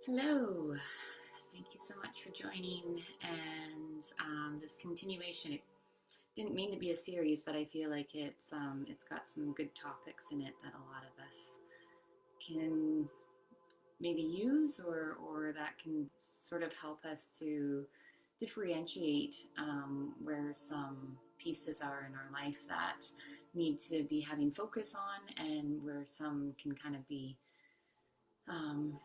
Hello. Thank you so much for joining. And this continuation, it didn't mean to be a series, but I feel like it's got some good topics in it that a lot of us can maybe use or that can sort of help us to differentiate where some pieces are in our life that need to be having focus on and where some can kind of be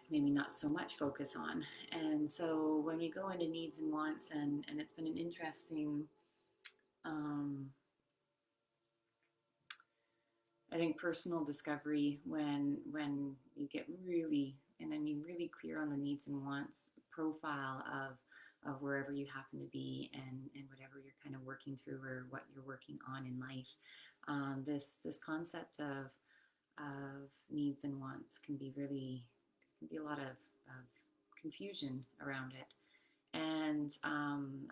maybe not so much focus on. And so when we go into needs and wants, and it's been an interesting, um, I think, personal discovery when you get really, and I mean really clear on the needs and wants profile of wherever you happen to be and whatever you're kind of working through or what you're working on in life. This concept of needs and wants can be a lot of confusion around it. And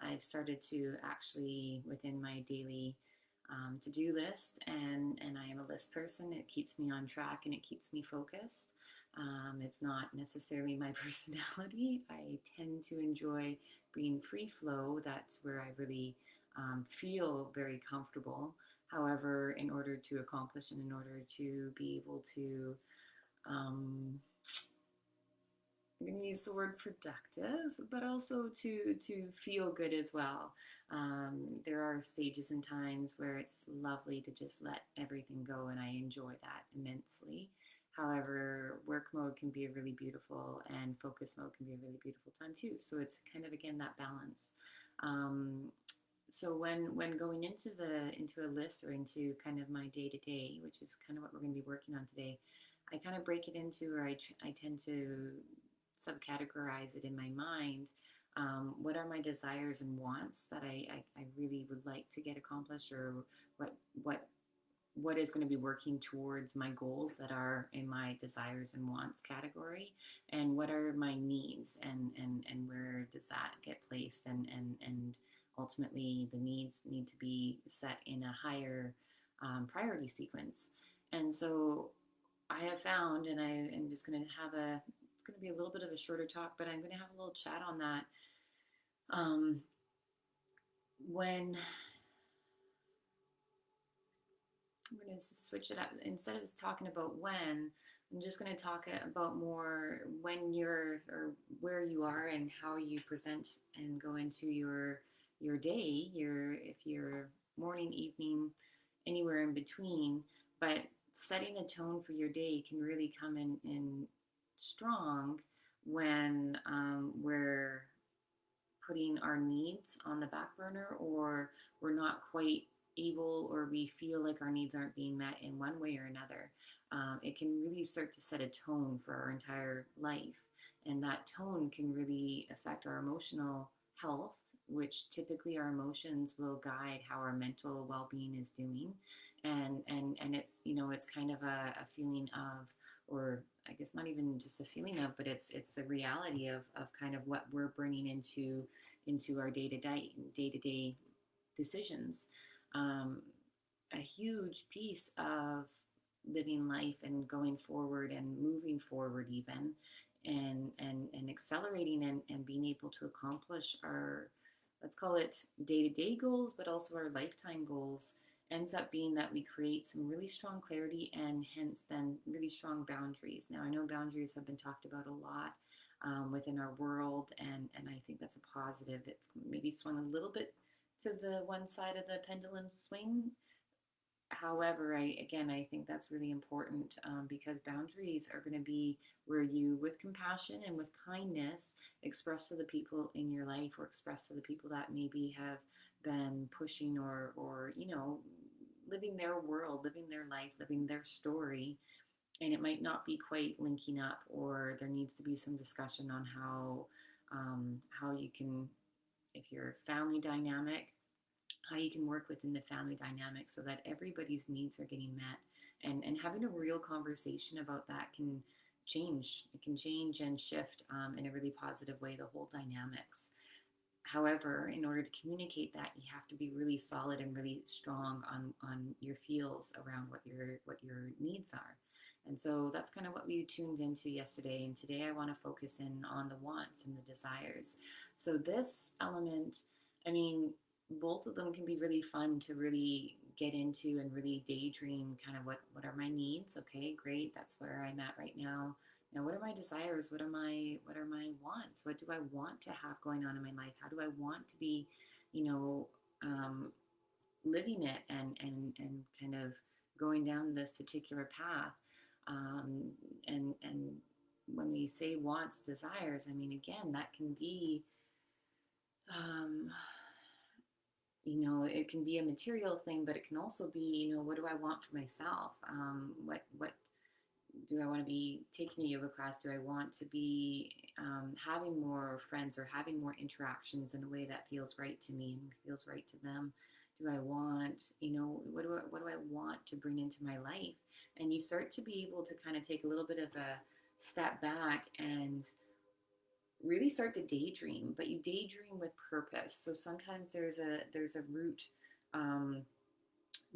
I've started to actually within my daily to-do list, and I am a list person. It keeps me on track and it keeps me focused. It's not necessarily my personality. I tend to enjoy being free flow. That's where I really feel very comfortable. However, in order to accomplish and in order to be able to um, I'm going to use the word productive, but also to feel good as well. There are stages and times where it's lovely to just let everything go, and I enjoy that immensely. However, work mode can be a really beautiful, and focus mode can be a really beautiful time too. So it's kind of again that balance. Um, so when going into a list or into kind of my day to day, which is kind of what we're going to be working on today, I kind of break it into, or I tend to subcategorize it in my mind. What are my desires and wants that I really would like to get accomplished, or what what what is going to be working towards my goals that are in my desires and wants category, and what are my needs, and where does that get placed, and ultimately the needs need to be set in a higher priority sequence. And so I have found, and I am just going to have it's going to be a little bit of a shorter talk, but I'm going to have a little chat on that. Um, when I'm going to switch it up, instead of talking about when, I'm just going to talk about more when you're, or where you are and how you present and go into your day, if you're morning, evening, anywhere in between. But setting the tone for your day can really come in strong when we're putting our needs on the back burner, or we're not quite able, or we feel like our needs aren't being met in one way or another. It can really start to set a tone for our entire life. And that tone can really affect our emotional health, which typically our emotions will guide how our mental well-being is doing. And it's, it's kind of a feeling of, or I guess not even just a feeling of, but it's the reality of kind of what we're bringing into our day-to-day decisions. Um, a huge piece of living life and going forward and moving forward even, and accelerating and being able to accomplish our, let's call it, day-to-day goals, but also our lifetime goals, ends up being that we create some really strong clarity and hence then really strong boundaries. Now I know boundaries have been talked about a lot within our world, and I think that's a positive. It's maybe swung a little bit to the one side of the pendulum swing. However, I think that's really important, because boundaries are going to be where you, with compassion and with kindness, express to the people in your life, or express to the people that maybe have been pushing, or living their world, living their life, living their story, and it might not be quite linking up, or there needs to be some discussion on how you can, if you're family dynamic, how you can work within the family dynamic so that everybody's needs are getting met, and having a real conversation about that can change. It can change and shift in a really positive way the whole dynamics. However, in order to communicate that, you have to be really solid and really strong on your feels around what your needs are. And so that's kind of what we tuned into yesterday. And today I want to focus in on the wants and the desires. So this element, I mean, both of them can be really fun to really get into and really daydream kind of what are my needs. Okay, great. That's where I'm at right now. Now, what are my desires? What are my wants? What do I want to have going on in my life? How do I want to be, you know, um, living it and kind of going down this particular path? Um, and when we say wants, desires, I mean, again, that can be um, it can be a material thing, but it can also be, what do I want for myself? What do I want to be taking a yoga class? Do I want to be having more friends or having more interactions in a way that feels right to me and feels right to them? Do I want, what do I want to bring into my life? And you start to be able to kind of take a little bit of a step back and really start to daydream, but you daydream with purpose. So sometimes there's a root um,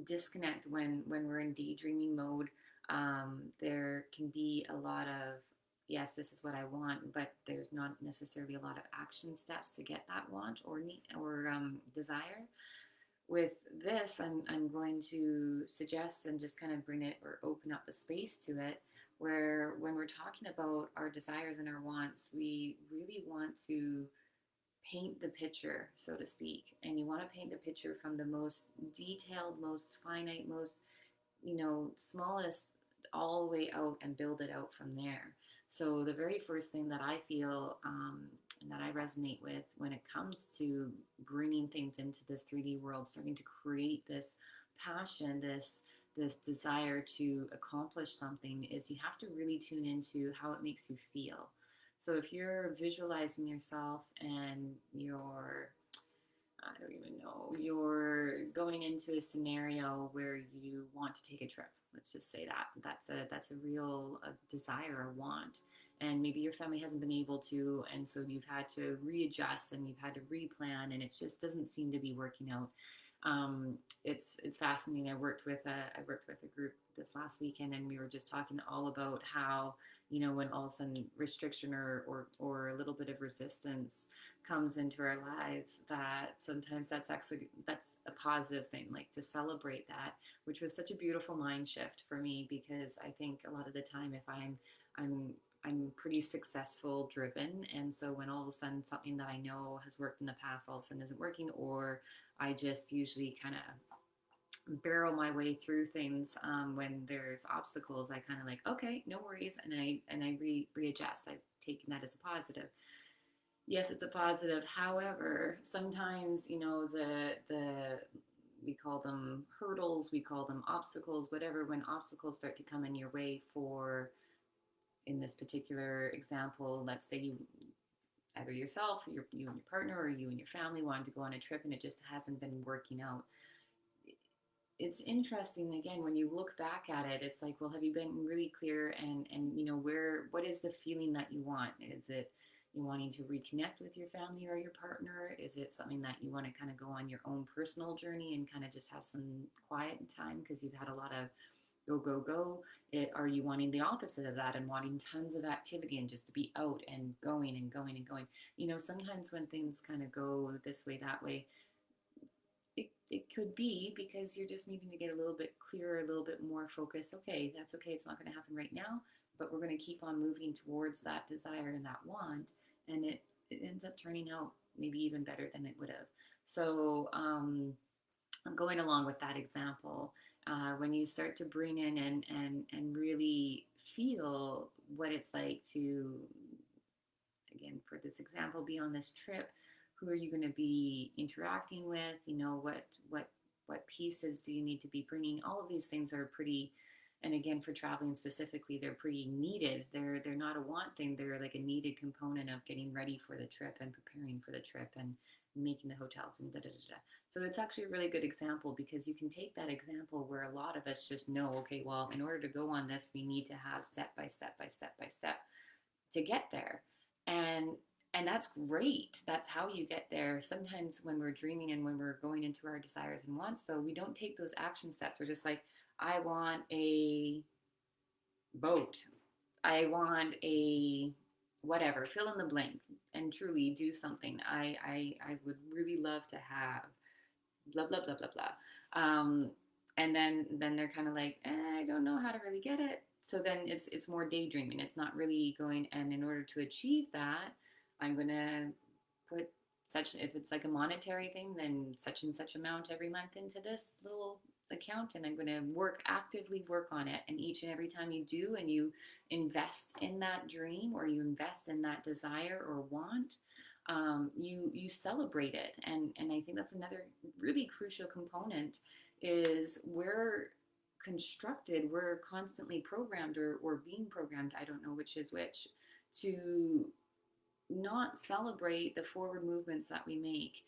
disconnect when we're in daydreaming mode. There can be a lot of, yes, this is what I want, but there's not necessarily a lot of action steps to get that want or need or desire. With this, I'm going to suggest and just kind of bring it or open up the space to it, where when we're talking about our desires and our wants, we really want to paint the picture, so to speak. And you want to paint the picture from the most detailed, most finite, most, smallest all the way out and build it out from there. So the very first thing that I feel and that I resonate with when it comes to bringing things into this 3D world, starting to create this passion, this desire to accomplish something, is you have to really tune into how it makes you feel. So if you're visualizing yourself and I don't even know, you're going into a scenario where you want to take a trip. Let's just say that that's a real desire, a want, and maybe your family hasn't been able to, and so you've had to readjust and you've had to replan, and it just doesn't seem to be working out. It's fascinating. I worked with a group this last weekend, and we were just talking all about how, when all of a sudden restriction or a little bit of resistance comes into our lives, that sometimes that's a positive thing, like to celebrate that, which was such a beautiful mind shift for me, because I think a lot of the time, if I'm I'm pretty successful driven, and so when all of a sudden something that I know has worked in the past all of a sudden isn't working, or I just usually kind of barrel my way through things. When there's obstacles, I kind of like, okay, no worries, and I readjust. I've taken that as a positive. Yes, it's a positive. However, sometimes, the we call them hurdles, we call them obstacles, whatever. When obstacles start to come in your way, for, in this particular example, let's say you, either yourself, you and your partner, or you and your family wanted to go on a trip and it just hasn't been working out. It's interesting, again, when you look back at it, it's like, well, have you been really clear, and what is the feeling that you want? Is it you wanting to reconnect with your family or your partner? Is it something that you want to kind of go on your own personal journey and kind of just have some quiet time because you've had a lot of go go go? Are you wanting the opposite of that and wanting tons of activity and just to be out and going and going and going? Sometimes when things kind of go this way, that way, it could be because you're just needing to get a little bit clearer, a little bit more focused. Okay, that's okay. It's not going to happen right now, but we're going to keep on moving towards that desire and that want. And it ends up turning out maybe even better than it would have. So, going along with that example, when you start to bring in and really feel what it's like to, again, for this example, be on this trip, who are you going to be interacting with? What pieces do you need to be bringing? All of these things are pretty, and again, for traveling specifically, they're pretty needed. They're not a want thing. They're like a needed component of getting ready for the trip and preparing for the trip and making the hotels and da da da da. So it's actually a really good example, because you can take that example where a lot of us just know, okay, well, in order to go on this, we need to have step by step by step by step to get there. And that's great. That's how you get there. Sometimes when we're dreaming and when we're going into our desires and wants, so we don't take those action steps. We're just like, I want a boat. I want a whatever, fill in the blank, and truly do something. I would really love to have blah blah blah blah blah. And then they're kind of like, I don't know how to really get it. So then it's more daydreaming. It's not really going. And in order to achieve that, I'm gonna put such, if it's like a monetary thing, then such and such amount every month into this little account, and I'm going to actively work on it. And each and every time you do, and you invest in that dream, or you invest in that desire or want, you celebrate it. And I think that's another really crucial component, is we're constantly programmed, or being programmed, I don't know which is which, to not celebrate the forward movements that we make.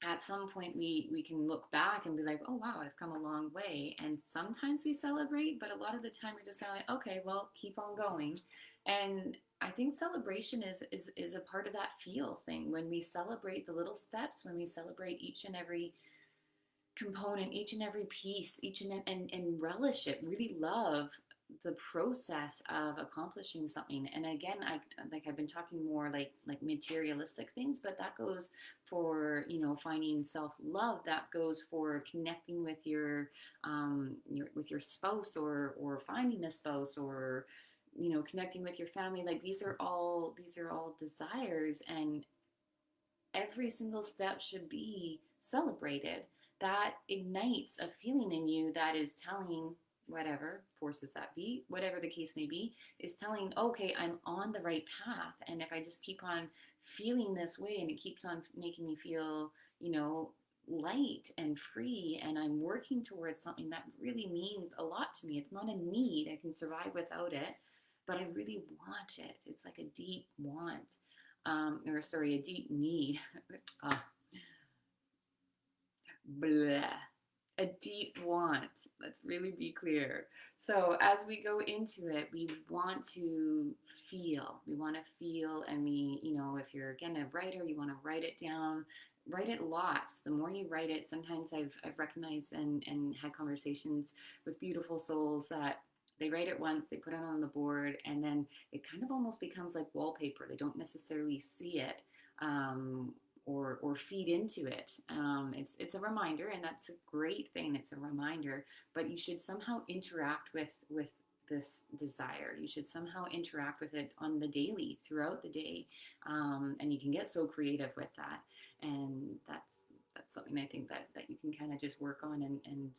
At some point we can look back and be like, oh wow, I've come a long way. And sometimes we celebrate, but a lot of the time we're just kind of like, okay, well, keep on going. And I think celebration is a part of that feel thing. When we celebrate the little steps, when we celebrate each and every component, each and every piece, and relish it, really love the process of accomplishing something. And again, I've been talking more like materialistic things, but that goes for, finding self-love. That goes for connecting with your spouse, or finding a spouse, or connecting with your family. Like, these are all desires, and every single step should be celebrated. That ignites a feeling in you that is telling, whatever forces that be, whatever the case may be, is telling, okay, I'm on the right path. And if I just keep on feeling this way, and it keeps on making me feel, light and free, and I'm working towards something that really means a lot to me. It's not a need, I can survive without it, but I really want it. It's like a deep want, or sorry, a deep need. uh, Blah. A deep want. Let's really be clear. So as we go into it, we want to feel. We want to feel, and if you're again a writer, you want to write it down. Write it lots. The more you write it, sometimes I've recognized and had conversations with beautiful souls that they write it once, they put it on the board, and then it kind of almost becomes like wallpaper. They don't necessarily see it. Or feed into it. It's a reminder, and that's a great thing. It's a reminder, but you should somehow interact with this desire. You should somehow interact with it on the daily, throughout the day, and you can get so creative with that. And that's something I think that you can kind of just work on. And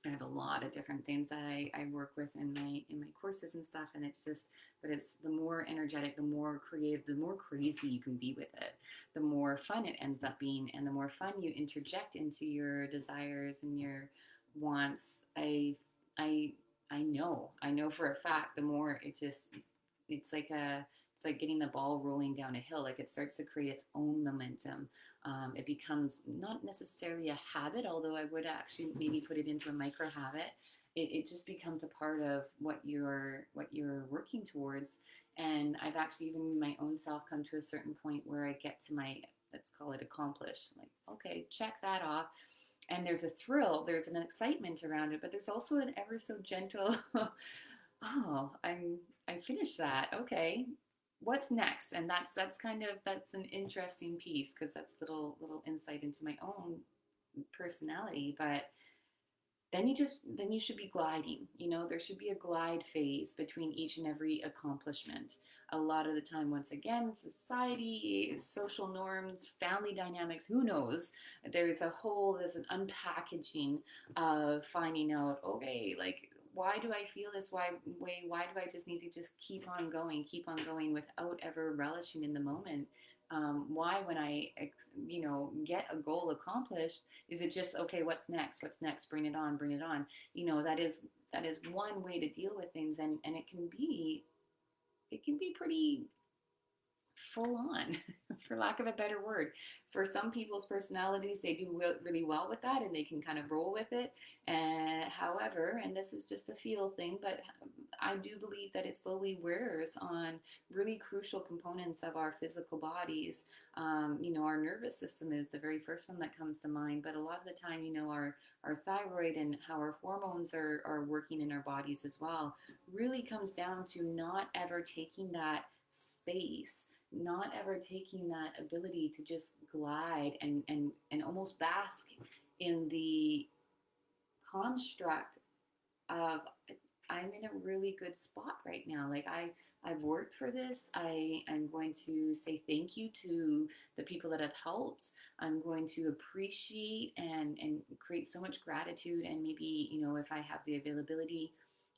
I have a lot of different things that I work with in my courses and stuff, and it's the more energetic, the more creative, the more crazy you can be with it, the more fun it ends up being, and the more fun you interject into your desires and your wants. I know for a fact, the more it's like a it's like getting the ball rolling down a hill. Like, it starts to create its own momentum. It becomes not necessarily a habit, although I would actually maybe put it into a micro habit. It just becomes a part of what you're working towards. And I've actually, even in my own self, come to a certain point where I get to my, let's call it, accomplished. Like, okay, check that off. And there's a thrill, there's an excitement around it, but there's also an ever so gentle, oh, I finished that. Okay, what's next? And that's an interesting piece, because that's little insight into my own personality. But then you should be gliding. There should be a glide phase between each and every accomplishment. A lot of the time, once again, society, social norms, family dynamics, who knows, there's an unpackaging of finding out, okay, like, why do I feel this way? Why do I just need to just keep on going without ever relishing in the moment? Why, when I get a goal accomplished, is it just, okay, what's next? What's next? Bring it on, bring it on. That is one way to deal with things, and it can be pretty full on, for lack of a better word. For some people's personalities, they do really well with that and they can kind of roll with it. And however, and this is just a feel thing, but I do believe that it slowly wears on really crucial components of our physical bodies. Our nervous system is the very first one that comes to mind, but a lot of the time, our thyroid and how our hormones are working in our bodies as well really comes down to not ever taking that space, not ever taking that ability to just glide and almost bask in the construct of, I'm in a really good spot right now. Like I've worked for this. I'm going to say thank you to the people that have helped. I'm going to appreciate and create so much gratitude, and maybe, if I have the availability,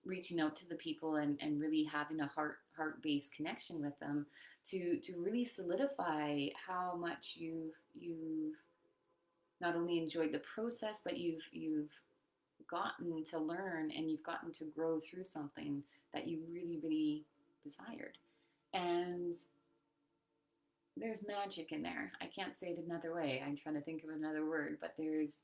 reaching out to the people and really having a heart-based connection with them to really solidify how much you've not only enjoyed the process, but you've gotten to learn and you've gotten to grow through something that you really, really desired. And there's magic in there. I can't say it another way. I'm trying to think of another word, but there's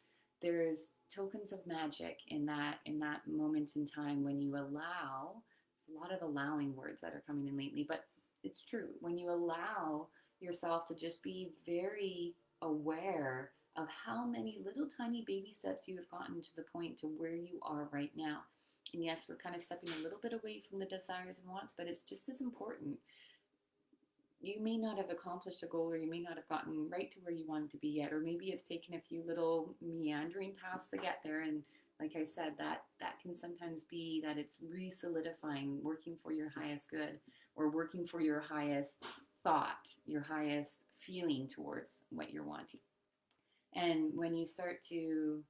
tokens of magic in that moment in time when you allow. There's a lot of allowing words that are coming in lately, but it's true. When you allow yourself to just be very aware of how many little tiny baby steps you have gotten to the point to where you are right now. And yes, we're kind of stepping a little bit away from the desires and wants, but it's just as important. You may not have accomplished a goal, or you may not have gotten right to where you wanted to be yet, or maybe it's taken a few little meandering paths to get there. And like I said, that can sometimes be that it's re-solidifying, working for your highest good, or working for your highest thought, your highest feeling towards what you're wanting. And when you start to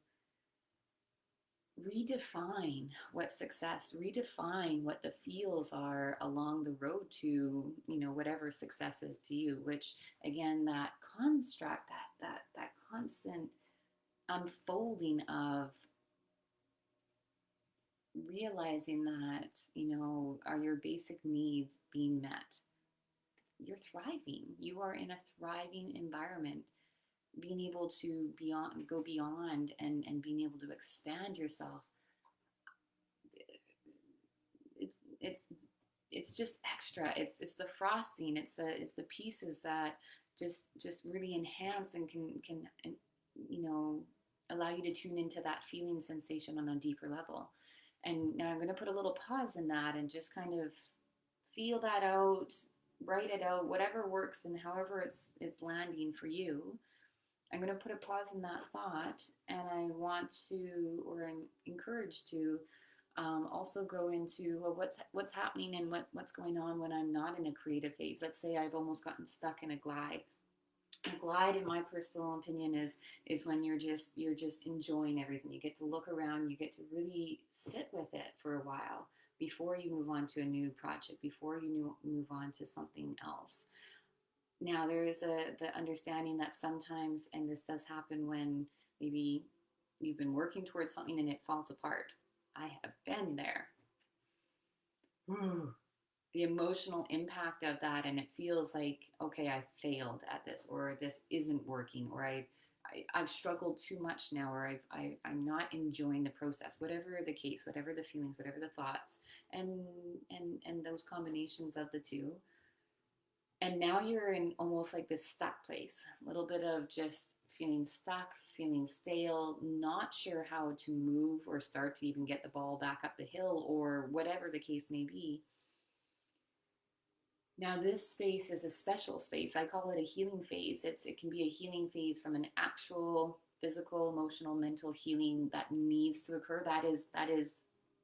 redefine what success, redefine what the feels are along the road to, whatever success is to you, which again, that construct, that constant unfolding of realizing that, are your basic needs being met? You're thriving. You are in a thriving environment. Being able to go beyond and being able to expand yourself, it's it's just extra. It's the frosting. It's the pieces that just really enhance and can you know allow you to tune into that feeling sensation on a deeper level. And now I'm going to put a little pause in that and just kind of feel that out, write it out, whatever works and however it's landing for you. I'm going to put a pause in that thought, and I want to, or I'm encouraged to, also go into, well, what's happening and what's going on when I'm not in a creative phase. Let's say I've almost gotten stuck in a glide. A glide, in my personal opinion, is when you're just enjoying everything. You get to look around, you get to really sit with it for a while before you move on to a new project, before you move on to something else. Now, there is the understanding that sometimes, and this does happen when maybe you've been working towards something and it falls apart. I have been there. The emotional impact of that, and it feels like, okay, I failed at this, or this isn't working, or I've struggled too much now, or I'm not enjoying the process, whatever the case, whatever the feelings, whatever the thoughts, and and those combinations of the two. And now you're in almost like this stuck place, a little bit of just feeling stuck, feeling stale, not sure how to move or start to even get the ball back up the hill, or whatever the case may be. Now, this space is a special space. I call it a healing phase. It can be a healing phase from an actual physical, emotional, mental healing that needs to occur. That is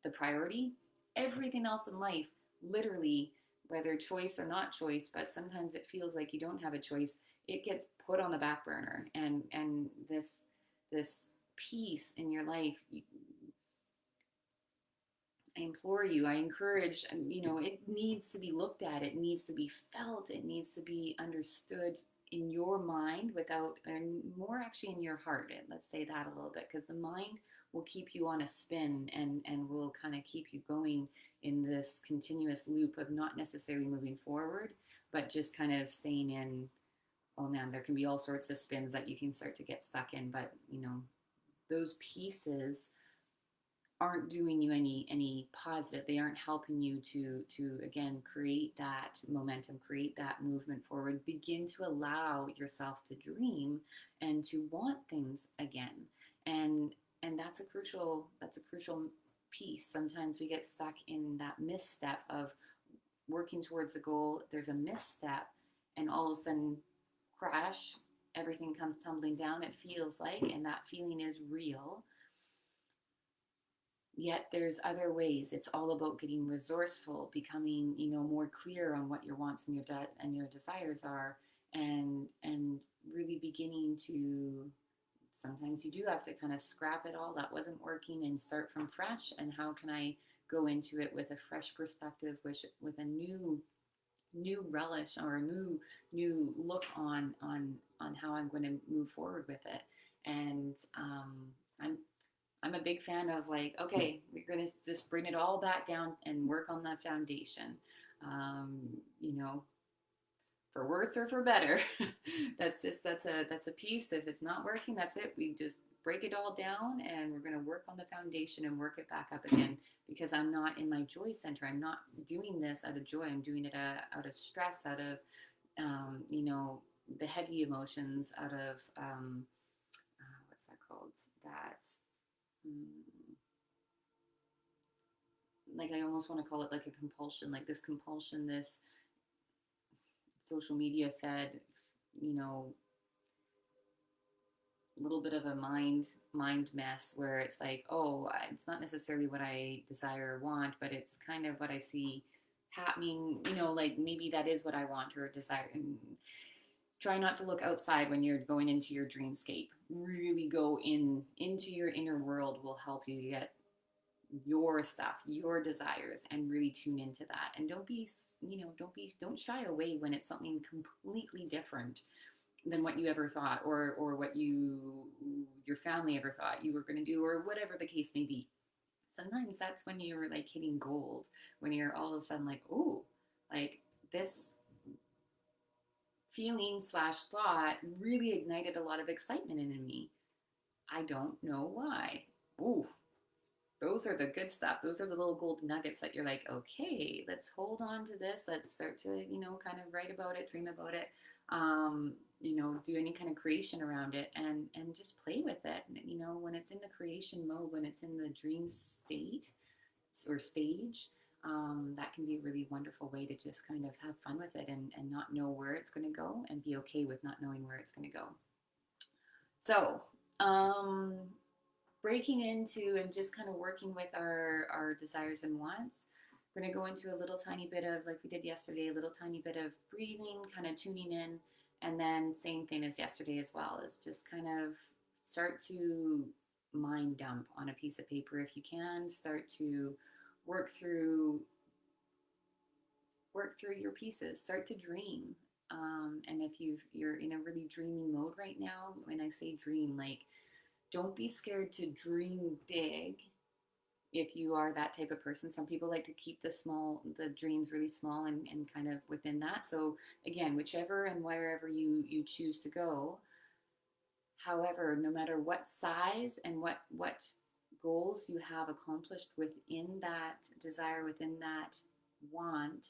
the priority. Everything else in life, literally, whether choice or not choice, but sometimes it feels like you don't have a choice. It gets put on the back burner, and this peace in your life, I implore you, I encourage, it needs to be looked at, it needs to be felt, it needs to be understood in your mind without, and more actually in your heart. Let's say that a little bit, because the mind will keep you on a spin and will kind of keep you going in this continuous loop of not necessarily moving forward, but just kind of staying in, oh man, there can be all sorts of spins that you can start to get stuck in. But those pieces aren't doing you any positive. They aren't helping you to again create that momentum, create that movement forward. Begin to allow yourself to dream and to want things again. And that's a crucial piece. Sometimes we get stuck in that misstep of working towards a goal. There's a misstep, and all of a sudden, crash. Everything comes tumbling down. It feels like, and that feeling is real. Yet there's other ways. It's all about getting resourceful, becoming more clear on what your wants and your desires are, and really beginning to, sometimes you do have to kind of scrap it all that wasn't working and start from fresh. And how can I go into it with a fresh perspective, with a new relish, or a new look on how I'm going to move forward with it. And I'm I'm a big fan of, like, okay, we're going to just bring it all back down and work on that foundation. Um, you know, for worse or for better. That's a piece. If it's not working, that's it. We just break it all down, and we're going to work on the foundation and work it back up again, because I'm not in my joy center. I'm not doing this out of joy. I'm doing it out of stress, out of the heavy emotions, out of what's that called? That like, I almost want to call it like a compulsion, like this compulsion, this social media fed, you know, little bit of a mind mess, where it's like, oh, it's not necessarily what I desire or want, but it's kind of what I see happening. Like, maybe that is what I want or desire. And try not to look outside when you're going into your dreamscape. Really go into your inner world will help you get your stuff, your desires, and really tune into that. And don't shy away when it's something completely different than what you ever thought, or what your family ever thought you were going to do, or whatever the case may be. Sometimes that's when you're like hitting gold, when you're all of a sudden like, oh, like, this feeling slash thought really ignited a lot of excitement in me. I don't know why. Ooh, those are the good stuff. Those are the little golden nuggets that you're like, okay, let's hold on to this. Let's start to, kind of write about it, dream about it, do any kind of creation around it, and just play with it. When it's in the creation mode, when it's in the dream state or stage, that can be a really wonderful way to just kind of have fun with it, and not know where it's going to go, and be okay with not knowing where it's going to go. So, breaking into and just kind of working with our desires and wants. We're going to go into a little tiny bit of, like we did yesterday, a little tiny bit of breathing, kind of tuning in. And then same thing as yesterday as well, is just kind of start to mind dump on a piece of paper if you can. Start to work through your pieces. Start to dream. And if you're in a really dreamy mode right now, when I say dream, like, don't be scared to dream big if you are that type of person. Some people like to keep the dreams really small, and kind of within that. So again, whichever and wherever you choose to go. However, no matter what size and what goals you have accomplished within that desire, within that want,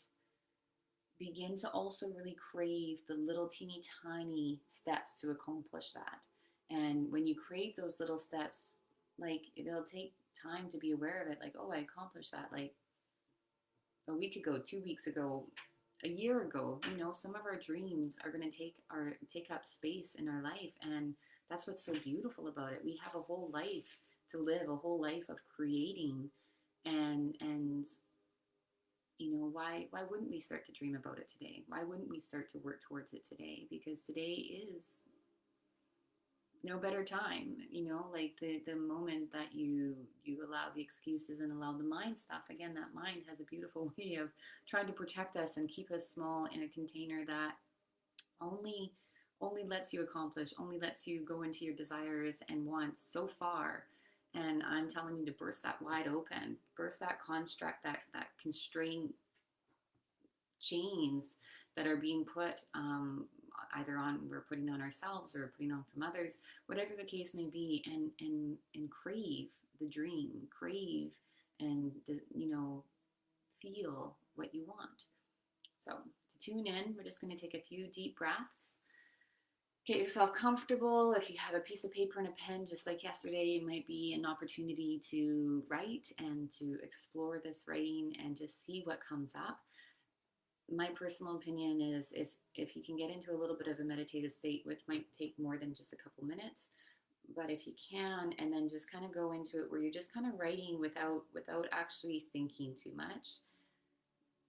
begin to also really crave the little teeny tiny steps to accomplish that. And when you crave those little steps, like, it'll take time to be aware of it. Like, oh, I accomplished that, like, a week ago, 2 weeks ago, a year ago. Some of our dreams are going to take up space in our life, and that's what's so beautiful about it. We have a whole life to live, a whole life of creating, and why wouldn't we start to dream about it today? Why wouldn't we start to work towards it today? Because today is no better time. Like, the moment that you allow the excuses and allow the mind stuff. Again, that mind has a beautiful way of trying to protect us and keep us small in a container that only lets you accomplish, only lets you go into your desires and wants so far. And I'm telling you to burst that wide open, burst that construct, that constraint chains that are being put either on we're putting on ourselves or putting on from others, whatever the case may be, and crave the dream, crave and feel what you want. So to tune in, we're just going to take a few deep breaths. Get yourself comfortable. If you have a piece of paper and a pen, just like yesterday, it might be an opportunity to write and to explore this writing and just see what comes up. My personal opinion is if you can get into a little bit of a meditative state, which might take more than just a couple minutes, but if you can, and then just kind of go into it where you're just kind of writing without actually thinking too much,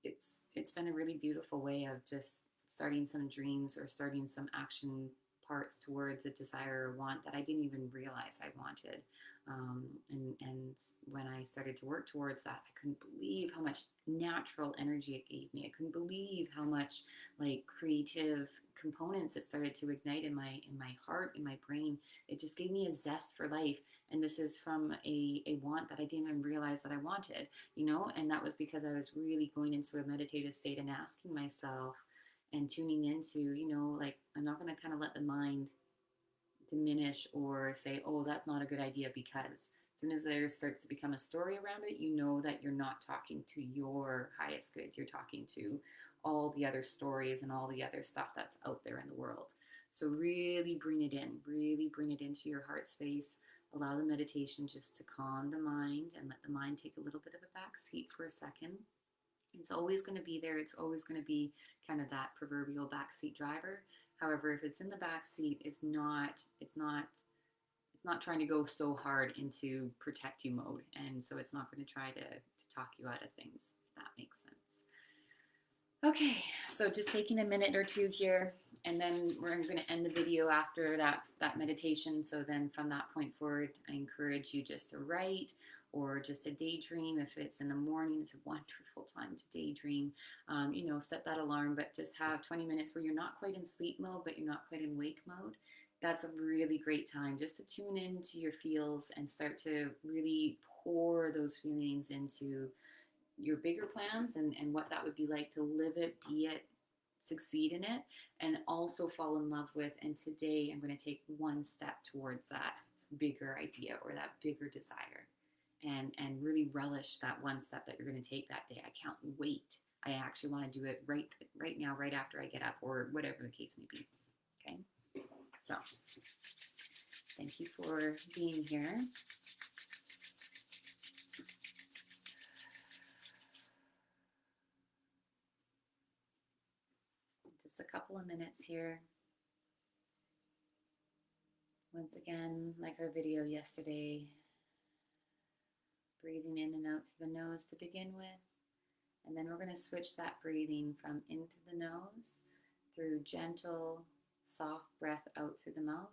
it's been a really beautiful way of just starting some dreams or starting some action parts towards a desire or want that I didn't even realize I wanted. And when I started to work towards that, I couldn't believe how much natural energy it gave me. I couldn't believe how much like creative components it started to ignite in my heart, in my brain. It just gave me a zest for life. And this is from a want that I didn't even realize that I wanted, and that was because I was really going into a meditative state and asking myself and tuning into, like, I'm not going to kind of let the mind diminish or say, oh, that's not a good idea, because as soon as there starts to become a story around it, you know that you're not talking to your highest good. You're talking to all the other stories and all the other stuff that's out there in the world. So really bring it in, really bring it into your heart space. Allow the meditation just to calm the mind and let the mind take a little bit of a back seat for a second. It's always going to be there. It's always going to be kind of that proverbial backseat driver. However, if it's in the back seat, it's not trying to go so hard into protect you mode, and so it's not going to try to talk you out of things. If that makes sense. Okay, so just taking a minute or two here, and then we're going to end the video after that meditation. So then from that point forward, I encourage you just to write or just to daydream. If it's in the morning, it's a wonderful time to daydream. Set that alarm, but just have 20 minutes where you're not quite in sleep mode, but you're not quite in wake mode. That's a really great time just to tune into your feels and start to really pour those feelings into your bigger plans and what that would be like to live it, be it, succeed in it, and also fall in love with. And today I'm going to take one step towards that bigger idea or that bigger desire, and really relish that one step that you're going to take that day. I can't wait. I actually want to do it right now, right after I get up, or whatever the case may be. Okay. So thank you for being here. Just a couple of minutes here. Once again, like our video yesterday, breathing in and out through the nose to begin with. And then we're going to switch that breathing from into the nose through gentle, soft breath out through the mouth,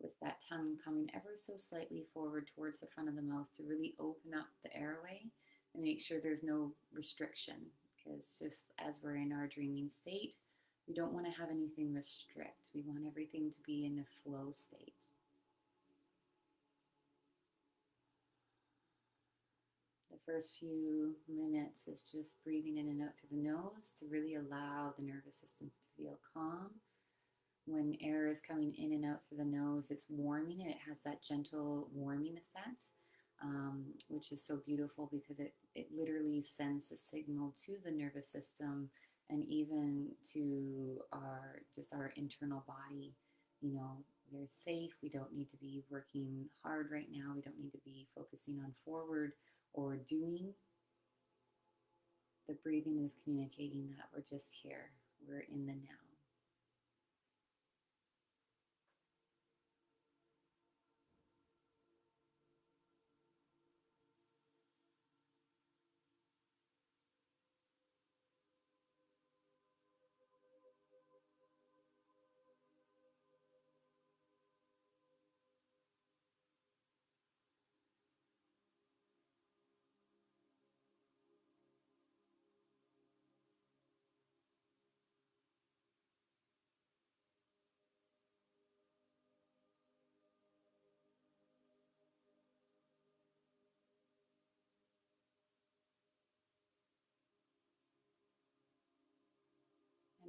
with that tongue coming ever so slightly forward towards the front of the mouth to really open up the airway and make sure there's no restriction. Because just as we're in our dreaming state, we don't want to have anything restrict. We want everything to be in a flow state. The first few minutes is just breathing in and out through the nose to really allow the nervous system to feel calm. When air is coming in and out through the nose, it's warming, and it has that gentle warming effect, which is so beautiful because it literally sends a signal to the nervous system and even to our internal body. We're safe. We don't need to be working hard right now. We don't need to be focusing on forward or doing. The breathing is communicating that we're just here. We're in the now.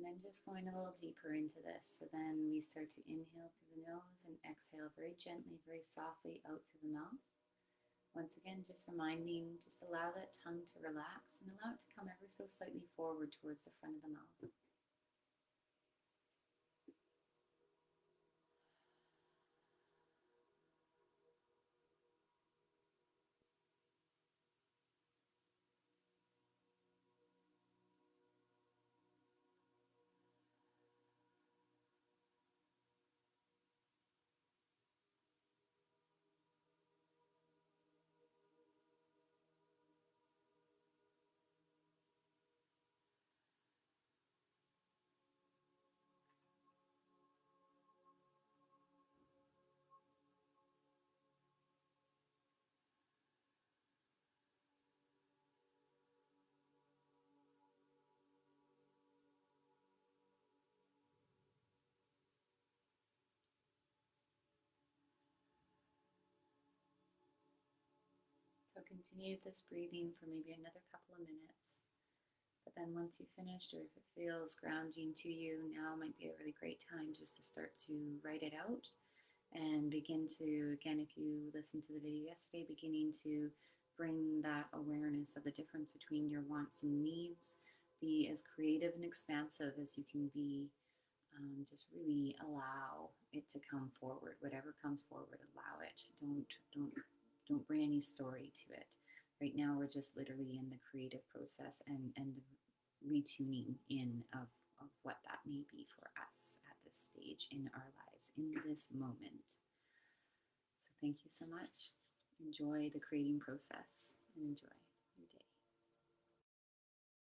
then just going a little deeper into this. So then we start to inhale through the nose and exhale very gently, very softly out through the mouth. Once again, just reminding, just allow that tongue to relax and allow it to come ever so slightly forward towards the front of the mouth. So continue this breathing for maybe another couple of minutes. But then once you've finished, or if it feels grounding to you, now might be a really great time just to start to write it out and begin to, again, if you listened to the video yesterday, beginning to bring that awareness of the difference between your wants and needs. Be as creative and expansive as you can be. Just really allow it to come forward. Whatever comes forward, allow it. Don't bring any story to it. Right now, we're just literally in the creative process and the retuning in of what that may be for us at this stage in our lives, in this moment. So thank you so much. Enjoy the creating process and enjoy.